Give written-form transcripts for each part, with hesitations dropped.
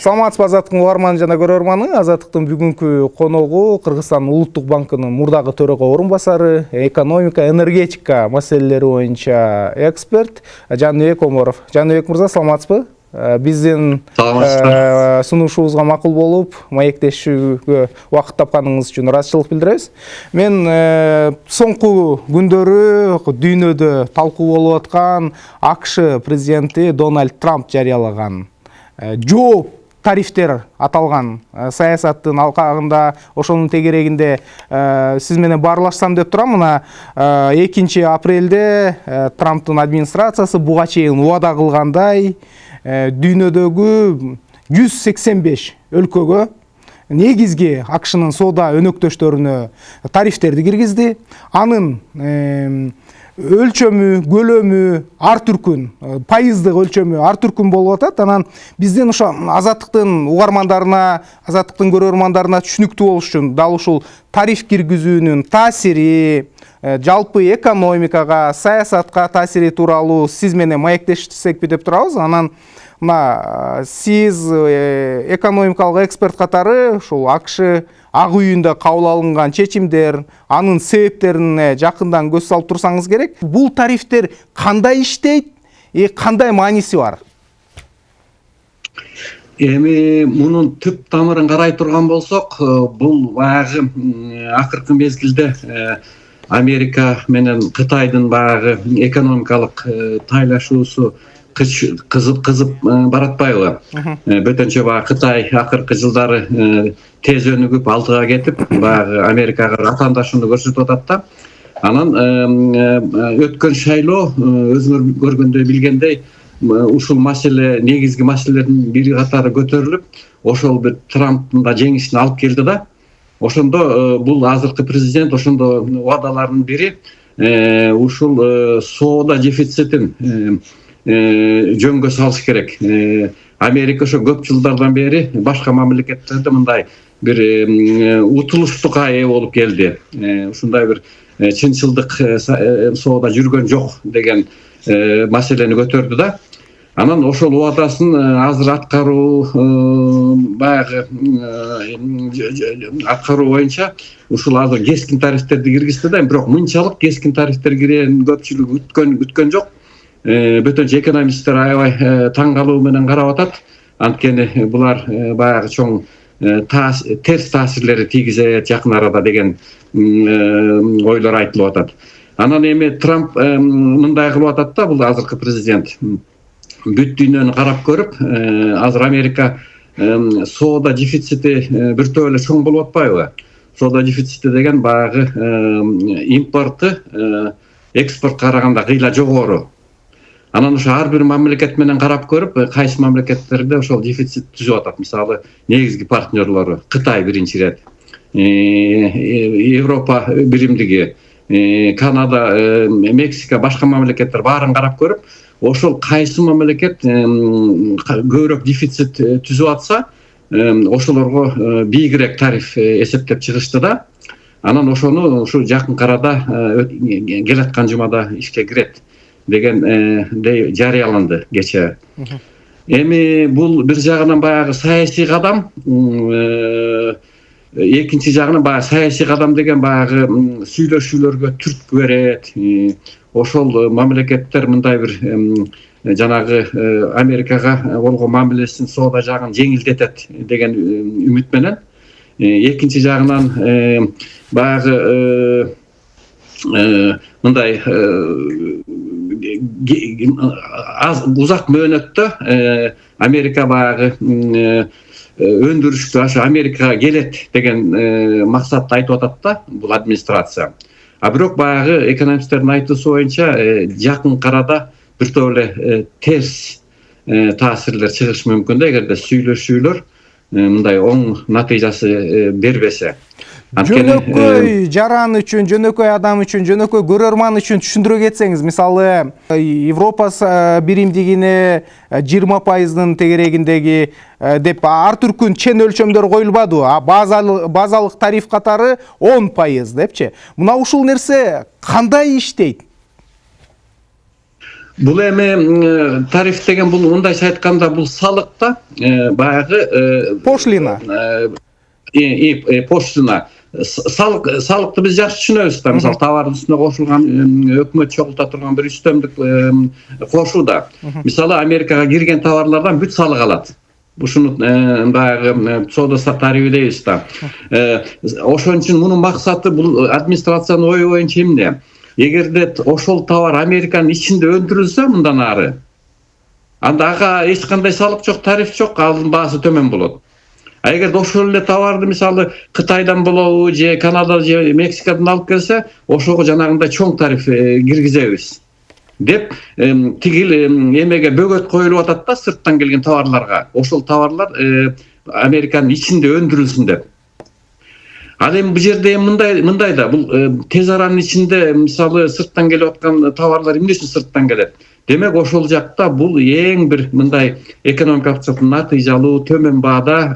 Саламатсызбы Азаттыктын угарманы жана көрөрманы. Азаттыктын бүгүнкү коногу Кыргызстан Улуттук банкынын мурдагы төрага орун басары, экономика, энергетика маселелери боюнча эксперт Жаныбек Оморов. Жаныбек мырза, саламатсызбы? Биздин сунушубузга макул болуп, маектешүүгө убакыт тапканыңыз үчүн ыраазычылык билдиребиз. Мен соңку күндөрү дүйнөдө талкуу болуп аткан АКШ президенти Дональд Трамп жарыялаган жооп тарифтер аталган саясаттын алкагында, ошонун тегерегинде сиз менен баарлашсам деп турам. Мына 2 апрелде Трамптын администрациясы буга чейин убада кылгандай дүйнөдөгү 185 өлкөгө негизги АКШнын соода өнөктөштөрүнө тарифтерди киргизди. Анын өлчөмү, көлөмү ар түркүн, пайыздык өлчөмү ар түркүн болуп атат. Анан биздин ошо Азаттыктын угармандарына, Азаттыктын көрөрмандарына түшүнүктүү болуш үчүн дал ушул тариф киргизүүнүн таасири, жалпы экономикага, саясатка таасири тууралуу сиз менен маектешсекпи деп турабыз. Анан мына сиз экономикалык эксперт катары ушул АКШ ак үйүндө кабыл алынган чечимдер, анын себептерине жакындан көз салып турсаңыз керек. Бул тарифтер кандай иштейт, кандай мааниси бар? Эми мунун түп тамырын карай турган болсок, бул баягы акыркы мезгилде Америка менен Кытайдын баягы экономикалык тайлашуусу кызып баратпайбы? Бөтөнчө баягы Кытай акыркы жылдары тез өнүгүп алдыга кетип, баягы Америкага атаандашууну көрсөтүп атат да. Анан өткөн шайлоо өзүңөр көргөндөй билгендей, ушул маселе негизги маселелердин бири катары көтөрүлүп, ошол бир Трамптын да жеңишине алып келди да. Ошондо бул азыркы президент ошондо убадаларынын бири ушул соода дефицитин жөнгө салыш керек. Америка ошо көп жылдардан бери башка мамлекеттерде мындай бир утулуштукка ээ болуп келди. Ушундай бир чынчылдык соода жүргөн жок деген маселени көтөрдү да. Анан ошол убадасын азыр аткаруу боюнча ушул азыр кескин тарифтерди киргизди да. Бирок мынчалык кескин тарифтер кирген көпчүлүк күткөн жок. Бөтөнчө экономисттер аябай таң калуу менен карап атат. Анткени булар баягы чоң терс таасирлери тийгизет жакын арада деген ойлор айтылып атат. Анан эми Трамп мындай кылып атат да, бул азыркы президент бүт дүйнөнү карап көрүп, азыр Америка соода дефицити биртөө эле чоң болуп атпайбы? Соода дефицити деген баягы импорты экспортко караганда кыйла жогору. Анан ошо ар бир мамлекет менен карап көрүп, кайсы мамлекеттерде ошол дефицит түзүп атат. Мисалы, негизги партнерлору Кытай биринчи ирет, Европа биримдиги, Канада, Мексика, башка мамлекеттер баарын карап көрүп, ошол кайсы мамлекет көбүрөөк дефицит түзүп атса, ошолорго бийигирээк тариф эсептеп чыгышты да. Анан ошону ушу жакын арада келаткан жумада ишке кирет деген жарыяланды кечээ. Эми бул бир жагынан баягы саясий кадам, экинчи жагынан баягы саясий кадам деген баягы сүйлөшүүлөргө түрткү берет. Ошол мамлекеттер мындай бир жанагы Америкага болгон мамилесин соода жагын жеңилдетет деген үмүт менен. Экинчи жагынан баягы мындай узак мөөнөттө Америка баягы өндүрүштү ашы Америкага келет деген максатты айтып атат да бул администрация. А бирок баягы экономисттердин айтуусу боюнча жакын арада биртөө эле терс таасирлер чыгышы мүмкүн да, эгерде сүйлөшүүлөр мындай оң натыйжасы бербесе. Жөнөкөй жаран үчүн, жөнөкөй адам үчүн, жөнөкөй көрөрман үчүн түшүндүрө кетсеңиз, мисалы, Европа биримдигине 20% тегерегиндеги деп ар түркүн чен өлчөмдөр коюлбаду, базалык тариф катары 10% депчи. Мына ушул нерсе кандай иштейт? Бул эми тариф деген бул мындайча айтканда бул салык да, баягы Пошлина. Пошлина. Салыкты биз жакшы түшүнөбүз да. Мисалы товардын үстүнө кошулган өкмөт чогулта турган бир үстөмдүк кошуу да. Мисалы Америкага кирген товарлардан бүт салык алат. Ушуну баягы соода тарифи дейбиз да. Ошон үчүн мунун максаты бул администрациянын ою боюнча эмне? Эгерде ошол товар Американын ичинде өндүрүлсө мындан ары, анда ага эч кандай салык жок, тариф жок, анын баасы төмөн болот. А эгерде ошол эле товарды мисалы Кытайдан болобу же Канада же Мексикадан алып келсе, ошого жанагындай чоң тариф киргизебиз деп тигил эмеге бөгөт коюлуп атат да, сырттан келген товарларга. Ошол товарлар Американын ичинде өндүрүлсүн деп. Ал эми бул жерде мындай да, бул тез аранын ичинде мисалы сырттан келип аткан товарлар эмне үчүн сырттан келет? Демек ошол жакта бул эң бир мындай экономикалык жактан натыйжалуу, төмөн баада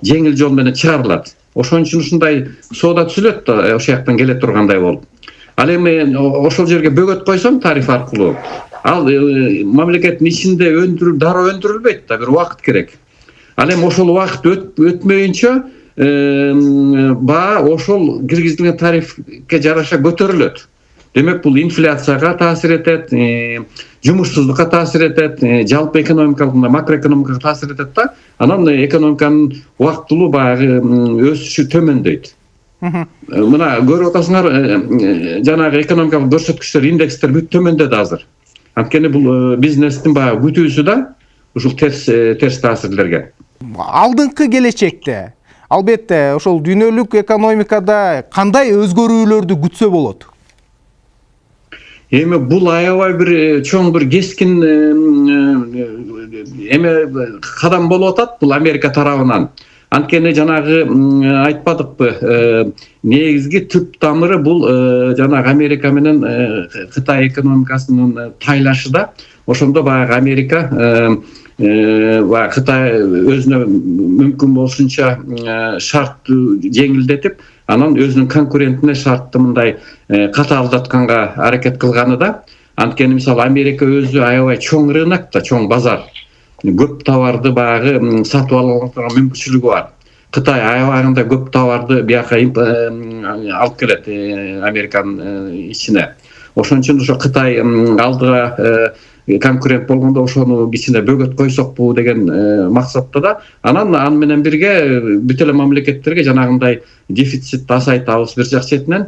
жеңил жол менен чыгарылат. Ошон үчүн ушундай соода түзүлөт да, ошол жактан келе тургандай болуп. Ал эми ошол жерге бөгөт койсоң тариф аркылуу, ал мамлекеттин ичинде дароо өндүрүлбөйт да, бир убакыт керек. Ал эми ошол убакыт өтмөйүнчө баа ошол киргизилген тарифке жараша көтөрүлөт. Демек бул инфляцияга таасир этет, жумушсуздукка таасир этет, жалпы экономикалык, макроэкономикага таасир этет да, анан экономиканын убактылуу баягы өсүшү төмөндөйт. Мына көрүп атасыңар, жанагы экономикалык көрсөткүчтөр, индекстер бүт төмөндөдү азыр. Анткени бул бизнестин баягы күтүүсү да ушул терс таасирлерге. Алдыңкы келечекте албетте ошол дүйнөлүк экономикада кандай өзгөрүүлөрдү күтсө болот? Эми бул аябай бир чоң бир кескин кадам болуп атат бул Америка тарабынан. Анткени жанагы айтпадыкпы, негизги түп тамыры бул жанагы Америка менен Кытай экономикасынын тайлашы да. Ошондо баягы Америка Кытай өзүнө мүмкүн болушунча шарттты жеңилдетип, анан өзүнүн конкурентине шартты мындай катаалдатканга аракет кылганы да. Анткени мисалы Америка өзү аябай чоң рынок да, чоң базар. Көп товарды баягы сатып алган мүмкүнчүлүгү бар. Кытай аябагында көп товарды бияка алып келет Американын ичине. Ошон үчүн ошо Кытай алдыга конкурент болгондо ошону кичине бөгөт койсокпу деген максатта да. Анан аны менен бирге бүт эле мамлекеттерге жанагындай дефицитти азайтабыз бир жак четинен.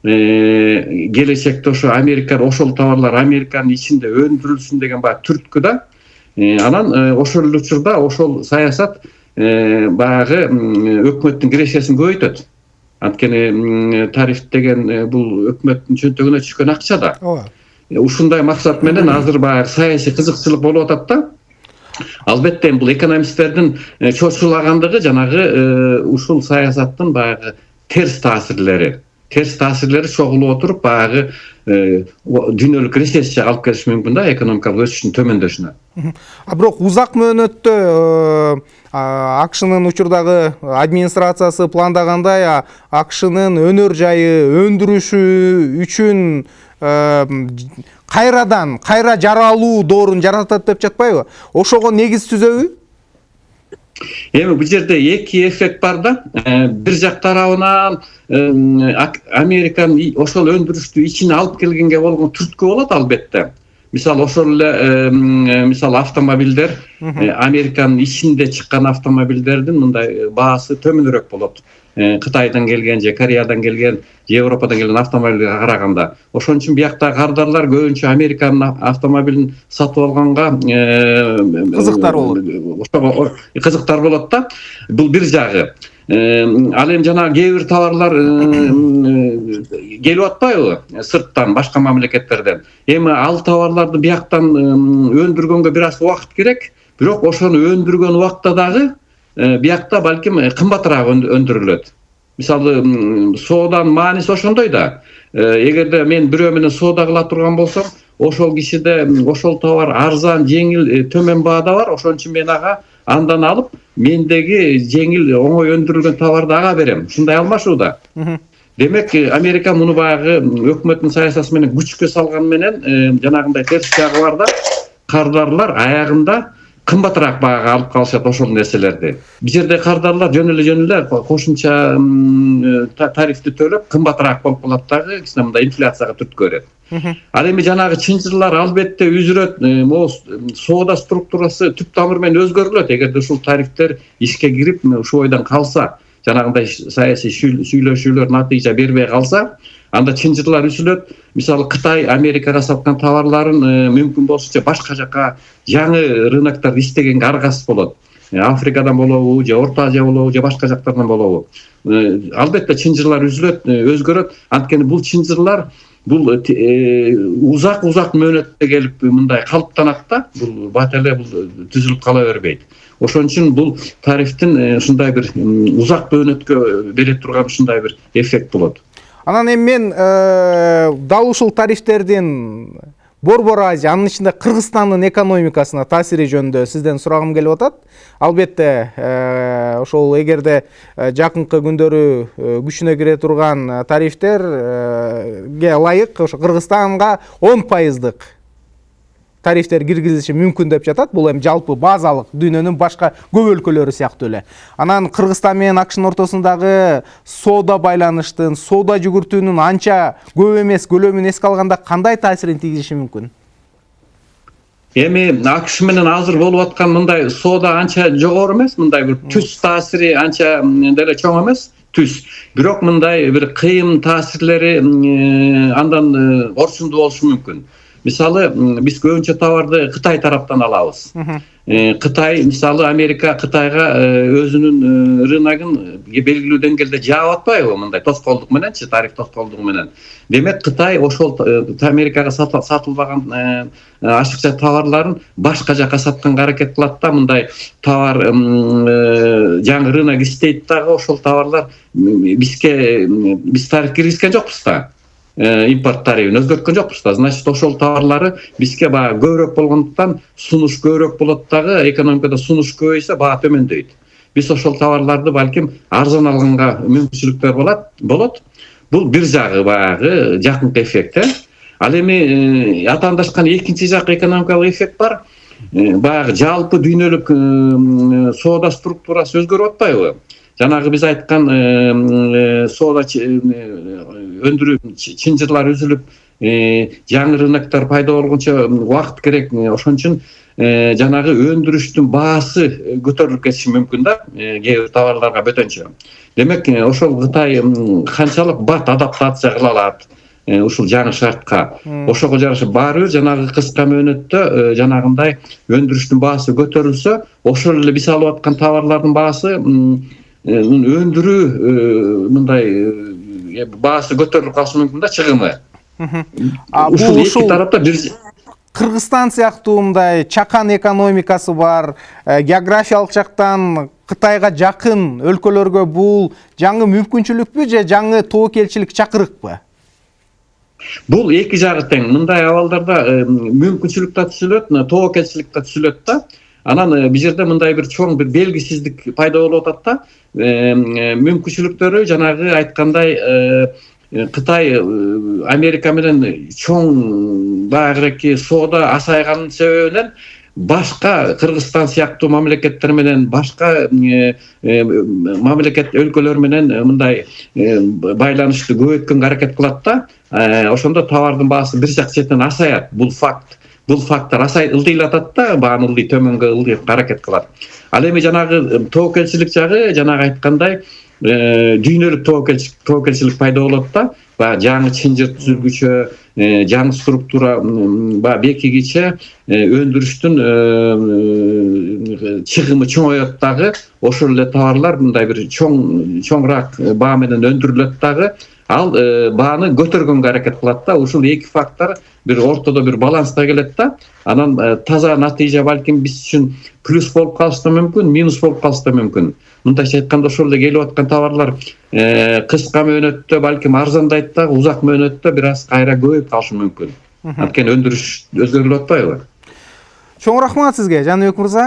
Келечекте ошо ошол товарлар Американын ичинде өндүрүлсүн деген баягы түрткү да. Анан ошол учурда ошол саясат баягы өкмөттүн кирешесин көбөйтөт. Анткени тариф деген бул өкмөттүн чөнтөгүнө түшкөн акча да. Ушундай максат менен азыр баягы саясий кызыкчылык болуп атат да. Албетте бул экономисттердин чочулагандыгы жанагы ушул саясаттын баягы терс таасирлери чогулуп отуруп баягы дүйнөлүк рецессияга алып келиши мүмкүн да, экономикалык өсүштүн төмөндөшүнө. А бирок узак мөөнөттө АКШнын учурдагы администрациясы пландагандай АКШнын өнөр жайы өндүрүшү үчүн кайра жаралуу доорун жаратат деп жатпайбы? Ошого негиз түзөбү? Эми бул жерде эки эффект бар да. Бир жак тарабынан Американын ошол өндүрүштү ичине алып келгенге болгон түрткү болот албетте. Мисалы ошол эле мисалы автомобилдер, Американын ичинде чыккан автомобилдердин мындай баасы төмөнүрөөк болот. Кытайдан келген же Кореядан келген, Европадан келген автомобилге караганда. Ошон үчүн бияктагы кардарлар көбүнчө Американын автомобилин сатып алганга кызыктар болот да. Бул бир жагы. Ал эми жана кээ бир товарлар келип атпайбы сырттан, башка мамлекеттерден. Эми ал товарларды бияктан өндүргөнгө бир аз убакыт керек, бирок ошону өндүргөн убакта дагы биякта балким кымбатыраак өндүрүлөт. Мисалы сооданын мааниси ошондой да. Эгерде мен бирөө менен соода кыла турган болсом, ошол кишиде ошол товар арзан, жеңил, төмөн баада бар. Ошон үчүн мен ага андан алып, мендеги жеңил, оңой өндүрүлгөн товарды ага берем. Ушундай алмашуу да. Демек Америка муну баягы өкмөттүн саясаты менен күчкө салган менен жанагындай терс жагы бар да, кардарлар аягында кымбатыраак баага алып калышат ошол нерселерди. Бул жерде кардарлар жөн эле кошумча тарифти төлөп кымбатыраак болуп калат дагы, кичине мындай инфляцияга түрткү берет. Ал эми жанагы чынчырлар албетте үзүрөт, соода структурасы түп тамыры менен өзгөрүлөт эгерде ушул тарифтер ишке кирип ушул бойдон калса, жанагындай саясий сүйлөшүүлөр натыйжа бербей калса, анда чынчырлар үзүлөт. Мисалы Кытай Америкага саткан товарларын мүмкүн болсоча башка жака жаңы рыноктарды издегенге аргасыз болот. Африкадан болобу, же Орто Азия болобу, же башка жактардан болобу. Албетте чынчырлар үзүлөт, өзгөрөт. Анткени бул чынчырлар бул узак мөөнөттө келип мындай калыптанат да, бул бат эле бул түзүлүп кала бербейт. Ошон үчүн бул тарифтин ушундай бир узак мөөнөткө бере турган ушундай бир эффект болот. Анан эми мен дал ушул тарифтердин Борбор Азия, анын ичинде Кыргызстандын экономикасына таасири жөнүндө сизден сурагым келип атат. Албетте, ошол эгерде жакынкы күндөрү күчүнө кире турган тарифтерге ылайык ошо Кыргызстанга 10% тарифтер киргизилиши мүмкүн деп жатат. Бул эми жалпы базалык дүйнөнүн башка көп өлкөлөрү сыяктуу эле. Анан Кыргызстан менен АКШнын ортосундагы соода байланыштын, соода жүгүртүүнүн анча көп эмес көлөмүн эске алганда кандай таасирин тийгизиши мүмкүн? Эми АКШ менен азыр болуп аткан мындай соода анча жогору эмес, мындай бир түз таасири анча деле чоң эмес, түз. Бирок мындай бир кыйын таасирлери андан орчундуу болушу мүмкүн. Мисалы, биз көбүнчө товарды Кытай тараптан алабыз. Кытай, мисалы, Америка Кытайга өзүнүн рыногун белгилүү деңгээлде жаап атпайбы, мындай тоскоолдук мененчи, тариф тоскоолдугу менен. Демек Кытай ошол Америкага сатылбаган ашыкча товарларын башка жака сатканга аракет кылат да, мындай товар жаңы рынок издейт дагы, ошол товарлар биз тариф киргизген жокпуз да. Импорт тарифин өзгөрткөн жокпуз да. Значит, ошол товарлары бизге баа көбүрөөк болгондуктан сунуш көбүрөөк болот дагы, экономикада сунуш көбөйсө баа төмөндөйт. Биз ошол товарларды балким арзан алганга мүмкүнчүлүктөр болот. Бул бир жагы баягы жакынкы эффект. Ал эми атаандашкан экинчи жак экономикалык эффект бар. Баягы жалпы дүйнөлүк соода структурасы өзгөрүп атпайбы? Жанагы биз айткан соода өндүрүү чынчырлар үзүлүп, жаңы рыноктор пайда болгончо убакыт керек. Ошон үчүн жанагы өндүрүштүн баасы көтөрүлүп кетиши мүмкүн да, кээ бир товарларга бөтөнчө. Демек, ошол Кытай канчалык бат адаптация кыла алат ушул жаңы шартка. Ошого жараша баары бир жанагы кыска мөөнөттө жанагындай өндүрүштүн баасы көтөрүлсө, ошол эле биз алып аткан товарлардын баасы өндүрүү мындай баасы көтөрүлүп калышы мүмкүн да, чыгымы. Ушул эки тарапта бир Кыргызстан сыяктуу мындай чакан экономикасы бар, географиялык жактан Кытайга жакын өлкөлөргө бул жаңы мүмкүнчүлүкпү же жаңы тобокелчилик чакырыкпы? Бул эки жагы тең. Мындай абалдарда мүмкүнчүлүк да түзүлөт, тобокелчилик да түзүлөт да. Анан бул жерде мындай бир чоң бир белгисиздик пайда болуп атат да. Мүмкүнчүлүктөрү жанагы айткандай Кытай Америка менен чоң баягы соода асайганын себебинен башка Кыргызстан сыяктуу мамлекеттер менен башка мамлекет өлкөлөр менен мындай байланышты көбөйткөнгө аракет кылат да. Ошондо товардын баасы бир жак четинен асаят. Бул факт. Бул фактор ылдыйлатат да, бааны ылдый төмөнгө ылдыйга аракет кылат. Ал эми жанагы тобокелчилик жагы жанагы айткандай дүйнөлүк тобокелчилик пайда болот да. Жаңы чынжыр түзүлгүчө, жаңы структура бекигиче өндүрүштүн чыгымы чоңоет дагы. Ошол эле товарлар мындай бир чоңураак баа менен өндүрүлөт дагы. Ал бааны көтөргөнгө аракет кылат да. Ушул эки фактор бир ортодо бир баланста келет да. Анан таза натыйжа балким биз үчүн плюс болуп калышы да мүмкүн, минус болуп калышы да мүмкүн. Мындайча айтканда ошол эле келип аткан товарлар кыска мөөнөттө балким арзандайт да, узак мөөнөттө бир аз кайра көбөйүп калышы мүмкүн. Анткени өндүрүш өзгөрүлүп атпайбы? Чоң рахмат сизге, Жаныбек мырза.